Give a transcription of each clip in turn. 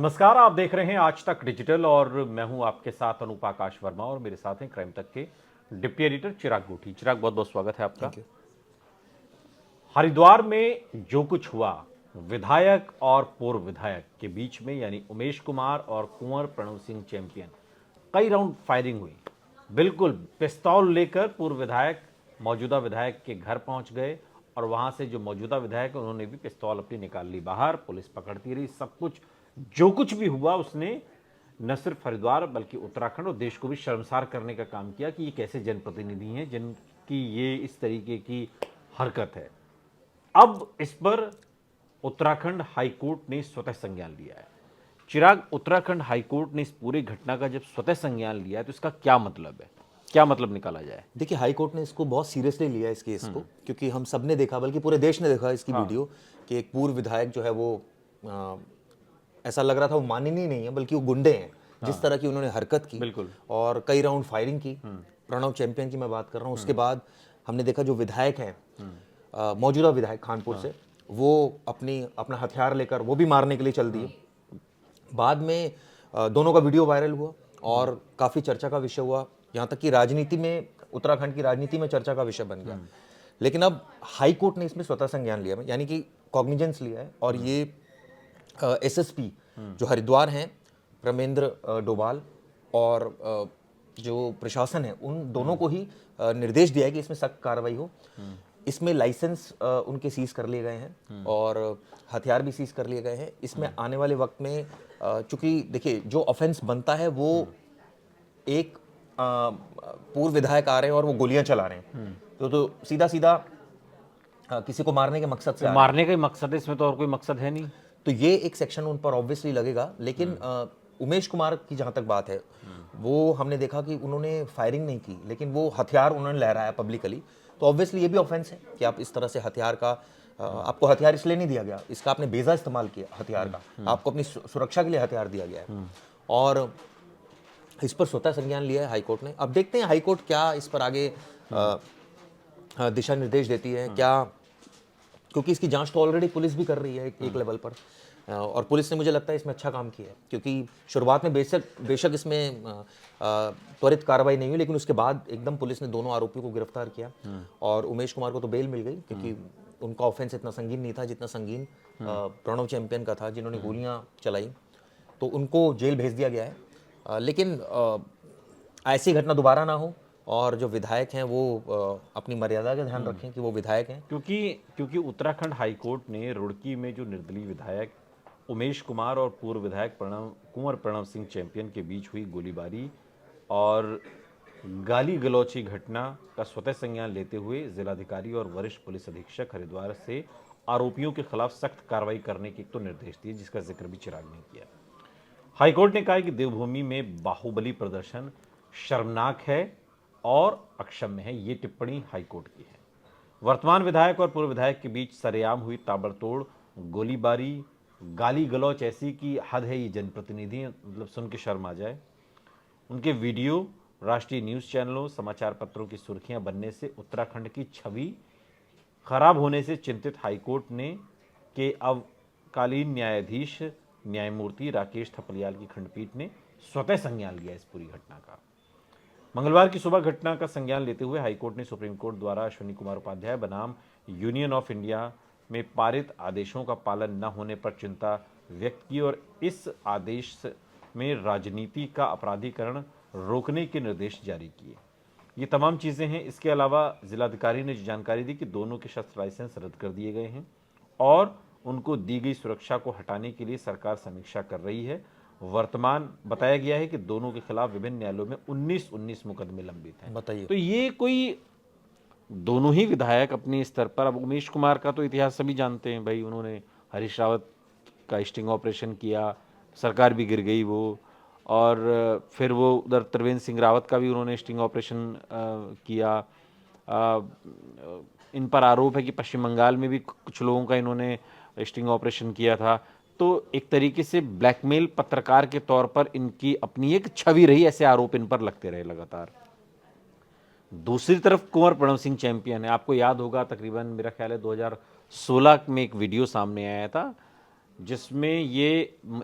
नमस्कार, आप देख रहे हैं आज तक डिजिटल और मैं हूं आपके साथ अनूप आकाश वर्मा और मेरे साथ हैं क्राइम तक के डिप्टी एडिटर चिराग गोठी। चिराग, बहुत बहुत स्वागत है आपका। Thank you. हरिद्वार में जो कुछ हुआ, विधायक और पूर्व विधायक के बीच में यानी उमेश कुमार और कुंवर प्रणव सिंह चैंपियन, कई राउंड फायरिंग हुई। बिल्कुल पिस्तौल लेकर पूर्व विधायक मौजूदा विधायक के घर पहुंच गए और वहां से जो मौजूदा विधायक है उन्होंने भी पिस्तौल अपनी निकाल ली बाहर। पुलिस पकड़ती रही। सब कुछ जो कुछ भी हुआ उसने न सिर्फ हरिद्वार बल्कि उत्तराखंड और देश को भी शर्मसार करने का काम किया कि ये कैसे जनप्रतिनिधि हैं जिनकी ये इस तरीके की हरकत है। अब इस पर उत्तराखंड हाईकोर्ट ने स्वतः संज्ञान लिया है। चिराग, उत्तराखंड हाईकोर्ट ने इस पूरी घटना का जब स्वतः संज्ञान लिया है तो इसका क्या मतलब है, क्या मतलब निकाला जाए? देखिए, हाई कोर्ट ने इसको बहुत सीरियसली लिया इस केस को, क्योंकि हम सब ने देखा, बल्कि पूरे देश ने देखा इसकी वीडियो कि एक पूर्व विधायक जो है वो आ, ऐसा लग रहा था वो माननीय नहीं है बल्कि वो गुंडे हैं। जिस तरह की उन्होंने हरकत की बिल्कुल। और कई राउंड फायरिंग की। प्रणव चैंपियन की मैं बात कर रहा हूँ। उसके बाद हमने देखा जो विधायक हैं, मौजूदा विधायक खानपुर से, वो अपना हथियार लेकर वो भी मारने के लिए चल दिए। बाद में दोनों का वीडियो वायरल हुआ और काफ़ी चर्चा का विषय हुआ, यहाँ तक कि राजनीति में, उत्तराखंड की राजनीति में चर्चा का विषय बन गया। लेकिन अब हाई कोर्ट ने इसमें स्वतः संज्ञान लिया, यानी कि कॉग्निजेंस लिया है। और ये एसएसपी जो हरिद्वार हैं, प्रमेंद्र डोभाल, और जो प्रशासन है, उन दोनों को ही निर्देश दिया है कि इसमें सख्त कार्रवाई हो। इसमें लाइसेंस उनके सीज कर लिए गए हैं और हथियार भी सीज कर लिए गए हैं। इसमें आने वाले वक्त में चूंकि देखिए जो ऑफेंस बनता है वो एक पूर्व विधायक आ रहे हैं और वो गोलियां चला रहे हैं, तो सीधा सीधा किसी को मारने के मकसद से आ रहे हैं। मारने का ही मकसद है, इसमें तो और कोई मकसद है नहीं। तो ये एक सेक्शन उन पर ऑब्वियसली लगेगा। लेकिन उमेश कुमार की जहाँ तक बात है, वो हमने देखा कि उन्होंने फायरिंग नहीं की, लेकिन वो हथियार उन्होंने लहराया पब्लिकली। तो ऑब्वियसली ये भी ऑफेंस है कि आप इस तरह से हथियार का, आपको हथियार इसलिए नहीं दिया गया, इसका आपने बेजा इस्तेमाल किया हथियार का, आपको अपनी सुरक्षा के लिए हथियार दिया गया है। और इस पर स्वतः संज्ञान लिया है हाईकोर्ट ने। अब देखते हैं हाईकोर्ट क्या इस पर आगे दिशा निर्देश देती है क्या, क्योंकि इसकी जांच तो ऑलरेडी पुलिस भी कर रही है एक लेवल पर। और पुलिस ने, मुझे लगता है, इसमें अच्छा काम किया है, क्योंकि शुरुआत में बेशक इसमें त्वरित कार्रवाई नहीं हुई, लेकिन उसके बाद एकदम पुलिस ने दोनों आरोपियों को गिरफ्तार किया। और उमेश कुमार को तो बेल मिल गई, क्योंकि उनका ऑफेंस इतना संगीन नहीं था जितना संगीन प्रणव चैंपियन का था, जिन्होंने गोलियां चलाई। तो उनको जेल भेज दिया गया है। लेकिन ऐसी घटना दोबारा ना हो और जो विधायक हैं वो अपनी मर्यादा का ध्यान रखें कि वो विधायक हैं। क्योंकि उत्तराखंड हाईकोर्ट ने रुड़की में जो निर्दलीय विधायक उमेश कुमार और पूर्व विधायक कुंवर प्रणव सिंह चैंपियन के बीच हुई गोलीबारी और गाली गलौची घटना का स्वतः संज्ञान लेते हुए जिलाधिकारी और वरिष्ठ पुलिस अधीक्षक हरिद्वार से आरोपियों के खिलाफ सख्त कार्रवाई करने के तो निर्देश दिए, जिसका जिक्र भी चिराग ने किया। हाईकोर्ट ने कहा कि देवभूमि में बाहुबली प्रदर्शन शर्मनाक है और अक्षम्य है। ये टिप्पणी हाईकोर्ट की है। वर्तमान विधायक और पूर्व विधायक के बीच सरेआम हुई ताबड़तोड़ गोलीबारी, गाली गलौच ऐसी की हद है। ये जनप्रतिनिधि, मतलब सुन के शर्म आ जाए। उनके वीडियो राष्ट्रीय न्यूज चैनलों, समाचार पत्रों की सुर्खियां बनने से उत्तराखंड की छवि खराब होने से चिंतित हाईकोर्ट ने के अवकालीन न्यायाधीश न्यायमूर्ति राकेश थपलियाल की खंडपीठ ने स्वतः संज्ञान लिया इस पूरी घटना का। मंगलवार की सुबह घटना का संज्ञान लेते हुए हाईकोर्ट ने सुप्रीम कोर्ट द्वारा अश्विनी कुमार उपाध्याय बनाम यूनियन ऑफ इंडिया में पारित आदेशों का पालन न होने पर चिंता व्यक्त की और इस आदेश में राजनीति का अपराधीकरण रोकने के निर्देश जारी किए। ये तमाम चीज़ें हैं। इसके अलावा जिलाधिकारी ने जानकारी दी कि दोनों के शस्त्र लाइसेंस रद्द कर दिए गए हैं और उनको दी गई सुरक्षा को हटाने के लिए सरकार समीक्षा कर रही है। वर्तमान बताया गया है कि दोनों के खिलाफ विभिन्न न्यायालयों में 19 मुकदमे लंबित हैं। बताइए। तो ये कोई दोनों ही विधायक अपने स्तर पर, अब उमेश कुमार का तो इतिहास सभी जानते हैं भाई, उन्होंने हरीश रावत का स्टिंग ऑपरेशन किया, सरकार भी गिर गई वो, और फिर वो उधर त्रिवेंद्र सिंह रावत का भी उन्होंने स्टिंग ऑपरेशन किया। इन पर आरोप है कि पश्चिम बंगाल में भी कुछ लोगों का इन्होंने स्टिंग ऑपरेशन किया था। तो एक तरीके से ब्लैकमेल पत्रकार के तौर पर इनकी अपनी एक छवि रही, ऐसे आरोप इन पर लगते रहे लगातार। दूसरी तरफ कुंवर प्रणव सिंह चैंपियन है। आपको याद होगा, तकरीबन मेरा ख्याल है 2016 में एक वीडियो सामने आया था जिसमें ये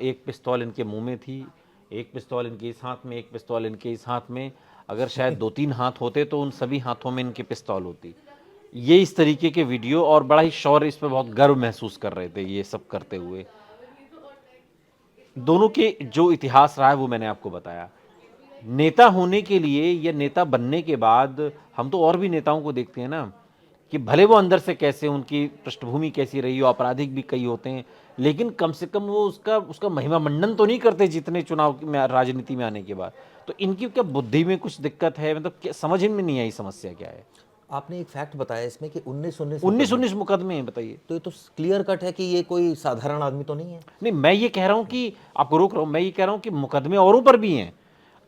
एक पिस्तौल इनके मुंह में थी, एक पिस्तौल इनके इस हाथ में, एक पिस्तौल इनके इस हाथ में। अगर शायद 2-3 हाथ होते तो उन सभी हाथों में इनके पिस्तौल होती। ये इस तरीके के वीडियो, और बड़ा ही शौर्य, इस पर बहुत गर्व महसूस कर रहे थे ये सब करते हुए। दोनों के जो इतिहास रहा है वो मैंने आपको बताया। नेता होने के लिए या नेता बनने के बाद हम तो और भी नेताओं को देखते हैं ना, कि भले वो अंदर से कैसे, उनकी पृष्ठभूमि कैसी रही हो, आपराधिक भी कई होते हैं, लेकिन कम से कम वो उसका महिमा मंडन तो नहीं करते जितने चुनाव में, राजनीति में आने के बाद। तो इनकी क्या बुद्धि में कुछ दिक्कत है, मतलब समझ में नहीं आई समस्या क्या है। आपने एक फैक्ट बताया इसमें कि 19-19 19 मुकदमे हैं, बताइए। तो ये तो क्लियर कट है कि ये कोई साधारण आदमी तो नहीं है। नहीं, मैं ये कह रहा हूं कि आपको रोक रहा हूं, मैं ये कह रहा हूं कि मुकदमे औरों पर भी हैं।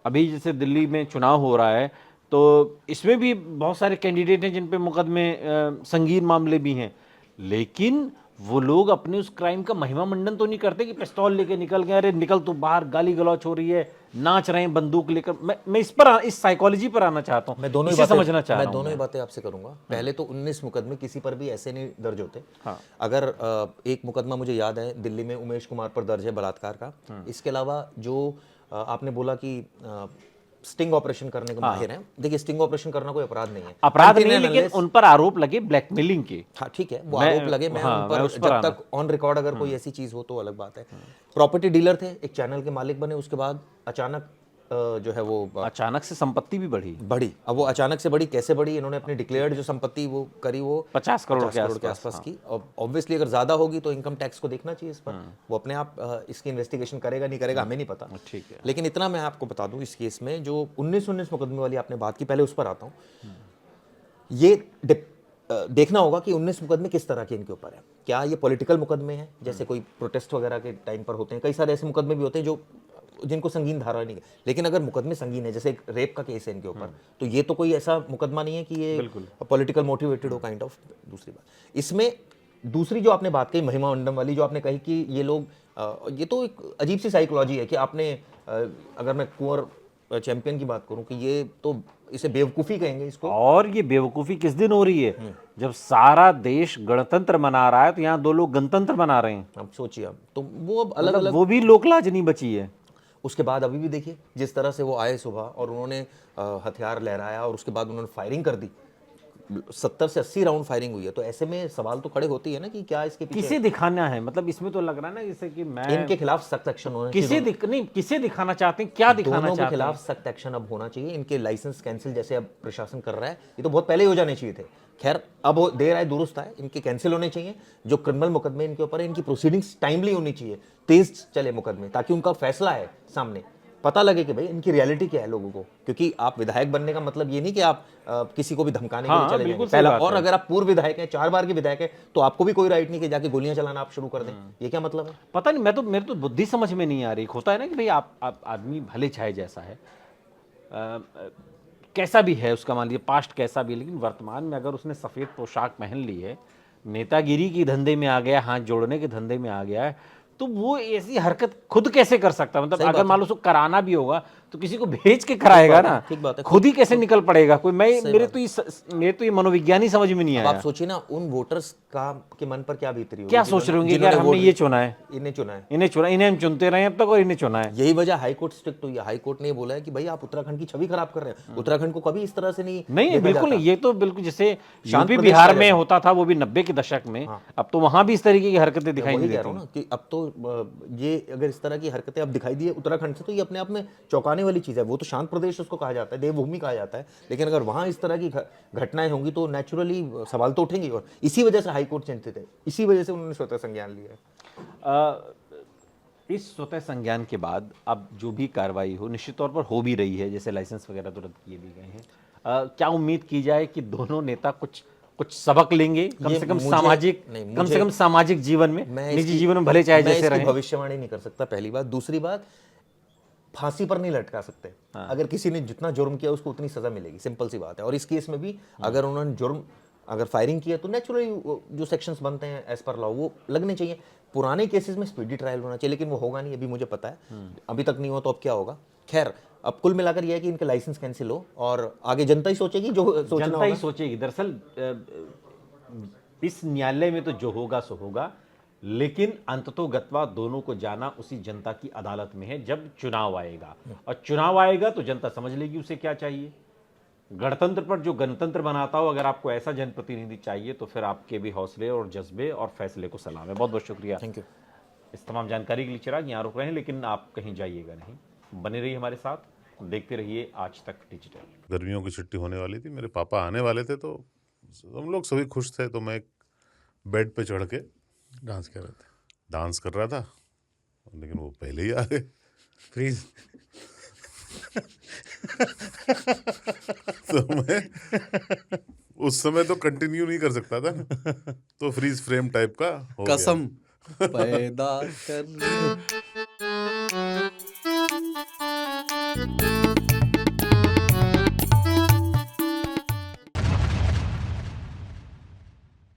अभी जैसे दिल्ली में चुनाव हो रहा है, तो इसमें भी बहुत सारे कैंडिडेट हैं जिन पे मुकदमे, संगीन मामले भी हैं, लेकिन वो लोग अपने उस क्राइम का महिमा मंडन तो नहीं करते कि पिस्तौल लेके निकल गए, अरे निकल तो बाहर, गाली गलौच हो रही है, नाच रहे हैं बंदूक लेकर। मैं इस साइकोलॉजी पर आना चाहता हूँ, मैं दोनों ही इसे बातें समझना चाह रहा मैं हूँ। दोनों ही बातें आपसे करूंगा। पहले तो 19 मुकदमे किसी पर भी ऐसे नहीं दर्ज होते। हाँ। अगर एक मुकदमा मुझे याद है दिल्ली में उमेश कुमार पर दर्ज है बलात्कार का। इसके अलावा जो आपने बोला कि स्टिंग ऑपरेशन करने के माहिर हैं, देखिए स्टिंग ऑपरेशन करना कोई अपराध नहीं है, अपराध नहीं, Until and लेकिन unless- उन पर आरोप लगे ब्लैकमेलिंग के। हाँ ठीक है, वो आरोप लगे, मैं उन पर उस पर जब तक ऑन रिकॉर्ड अगर कोई ऐसी चीज हो तो अलग बात है। प्रॉपर्टी डीलर थे, एक चैनल के मालिक बने, उसके बाद अचानक जो है वो अचानक से संपत्ति भी बढ़ी, बढ़ी। अब वो अचानक से बढ़ी, कैसे बढ़ी, इन्होंने अपनी डिक्लेयर्ड जो संपत्ति वो करी, वो 50 करोड़ के के आसपास की। और ऑब्वियसली अगर ज्यादा होगी तो इनकम टैक्स को देखना चाहिए इस पर, वो अपने आप इसकी इन्वेस्टिगेशन करेगा नहीं करेगा हमें नहीं पता। ठीक है। लेकिन इतना मैं आपको बता दूं, इस केस में जो 19-19 मुकदमे वाली आपने बात की, पहले उस पर आता हूं। ये देखना होगा कि 19 मुकदमे किस तरह के इनके ऊपर है। क्या ये पॉलिटिकल मुकदमे हैं, जैसे कोई प्रोटेस्ट वगैरह के टाइम पर होते हैं, कई सारे ऐसे मुकदमे भी होते हैं जो जिनको संगीन धारा नहीं है। लेकिन अगर मुकदमे संगीन है, जैसे एक रेप का केस है इनके ऊपर, तो ये तो कोई ऐसा मुकदमा नहीं है कि ये पॉलिटिकल मोटिवेटेड हो, काइंड ऑफ। दूसरी बात इसमें, दूसरी जो आपने बात कही महिमा मंडन वाली, जो आपने कही कि ये लोग, ये तो एक अजीब सी साइकोलॉजी है कि आपने, अगर मैं कुंवर चैंपियन की बात करूं, कि ये तो इसे बेवकूफ़ी कहेंगे इसको। और ये बेवकूफ़ी किस दिन हो रही है, जब सारा देश गणतंत्र मना रहा है, तो यहाँ दो लोग गणतंत्र मना रहे हैं। अब सोचिए, अब तो वो अब अलग मतलब अलग, वो भी लोकलाज नहीं बची है। उसके बाद अभी भी देखिए जिस तरह से वो आए सुबह और उन्होंने हथियार लहराया और उसके बाद उन्होंने फायरिंग कर दी, 70 से 80 राउंड फायरिंग हुई है। तो ऐसे में सवाल तो खड़े होती है ना कि क्या इसके पीछे किसे दिखाना है, मतलब इसमें तो लग रहा है ना जैसे कि मैं इनके खिलाफ सख्त एक्शन होना चाहिए। किसे दिखाना चाहते हैं, क्या दिखाना दोनों के चाहते हैं। खिलाफ सख्त एक्शन अब होना चाहिए। इनके लाइसेंस कैंसिल जैसे अब प्रशासन कर रहा है, ये तो बहुत पहले ही हो जाने चाहिए थे। खैर अब वो देर आए दुरुस्त आए, इनके कैंसिल होने चाहिए। जो क्रिमिनल मुकदमे इनके ऊपर है, इनकी प्रोसीडिंग्स टाइमली होनी चाहिए, तेज चले मुकदमे, ताकि उनका फैसला है सामने, पता लगे कि भाई इनकी रियलिटी क्या है लोगों को। क्योंकि आप विधायक बनने का मतलब ये नहीं कि आप किसी को भी धमकाने के लिए चले जाएंगे पहला। और अगर आप पूर्व विधायक हैं, 4 बार के विधायक हैं, तो आपको भी कोई राइट नहीं कि जाके गोलियां चलाना आप शुरू कर दें। ये क्या मतलब है? पता नहीं, मेरे तो बुद्धि समझ में नहीं आ रही। होता है ना कि भाई आप आदमी भले चाहे जैसा है, कैसा भी है उसका, मान लीजिए पास्ट कैसा भी है, लेकिन वर्तमान में अगर उसने सफ़ेद पोशाक पहन ली है, नेतागिरी के धंधे में आ गया, हाथ जोड़ने के धंधे में आ गया है, तो वो ऐसी हरकत खुद कैसे कर सकता है? मतलब अगर मान लो उसको कराना भी होगा तो किसी को भेज के कराएगा ना, ठीक बात है। खुद ही कैसे निकल पड़ेगा कोई? मेरे तो ये मनोविज्ञान ही समझ में नहीं आया। आप सोचिए ना, उन वोटर्स के मन पर क्या बीत रही होगी, क्या सोच रहे होंगे कि यार हमने ये चुना है, इन्हें चुना है, इन्हें हम चुनते रहे अब तक और इन्हें चुना है। यही वजह हाईकोर्ट स्ट्रिक्ट हुई है। हाईकोर्ट ने बोला है कि भाई आप उत्तराखंड की छवि खराब कर रहे हैं। उत्तराखंड को कभी इस तरह से नहीं बिल्कुल नहीं। ये तो बिल्कुल जैसे यूपी बिहार में होता था, वो भी 90 के दशक में, अब तो वहां भी इस तरीके की हरकतें दिखाई नहीं देती ना कि अब तो ये अगर इस तरह की हरकतें अब दिखाई दी उत्तराखंड से, तो ये अपने आप में चौंकाने वाली चीज है। वो तो शांत प्रदेश उसको कहा जाता है, देवभूमि कहा जाता है, लेकिन अगर वहां इस तरह की घटनाएं होंगी तो नेचुरली सवाल तो उठेंगे। और इसी वजह से हाईकोर्ट चिंतित है, इसी वजह से उन्होंने स्वतः संज्ञान लिया है। इस स्वतः संज्ञान के बाद अब जो भी कार्रवाई हो, निश्चित तौर पर हो भी रही है, जैसे लाइसेंस वगैरह तो रद्द किए भी गए हैं। क्या उम्मीद की जाए कि दोनों नेता कुछ सबक लेंगे, कम से कम सामाजिक जीवन में, निजी जीवन में भले चाहे जैसे रहे? भविष्यवाणी नहीं कर सकता, पहली बात। दूसरी बात, फांसी पर नहीं लटका सकते। अगर किसी ने जितना जुर्म किया उसको उतनी सजा मिलेगी, सिंपल सी बात है। और इस केस में भी अगर उन्होंने अगर फायरिंग किया तो नेचुरली जो सेक्शंस बनते हैं एज पर लॉ वो लगने चाहिए। पुराने केसेस में स्पीडी ट्रायल होना चाहिए, लेकिन वो होगा नहीं, अभी मुझे पता है। अभी तक नहीं हुआ तो अब क्या होगा? खैर, अब कुल मिलाकर यह है कि इनके लाइसेंस कैंसिल हो और आगे जनता ही सोचेगी जो जनता ही सोचेगी। दरअसल इस न्यायालय में तो जो होगा सो होगा, लेकिन अंततोगत्वा दोनों को जाना उसी जनता की अदालत में है जब चुनाव आएगा, और चुनाव आएगा तो जनता समझ लेगी उसे क्या चाहिए। गणतंत्र पर जो गणतंत्र बनाता हो, अगर आपको ऐसा जनप्रतिनिधि चाहिए तो फिर आपके भी हौसले और जज्बे और फैसले को सलाम है। बहुत बहुत शुक्रिया थैंक यू। इस तमाम जानकारी के लिए चिराग। यहाँ रुक रहे हैं लेकिन आप कहीं जाइएगा नहीं, बने रहिए हमारे साथ, देखते रहिए आज तक डिजिटल। गर्मियों की छुट्टी होने वाली थी, मेरे पापा आने वाले थे, तो हम लोग सभी खुश थे। तो मैं एक बेड पे चढ़ के डांस कर रहे थे, डांस कर रहा था, लेकिन वो पहले ही आ गए। फ्रीज। तो मैं उस समय तो कंटिन्यू नहीं कर सकता था ना, तो फ्रीज फ्रेम टाइप का हो गया। कसम पैदा कर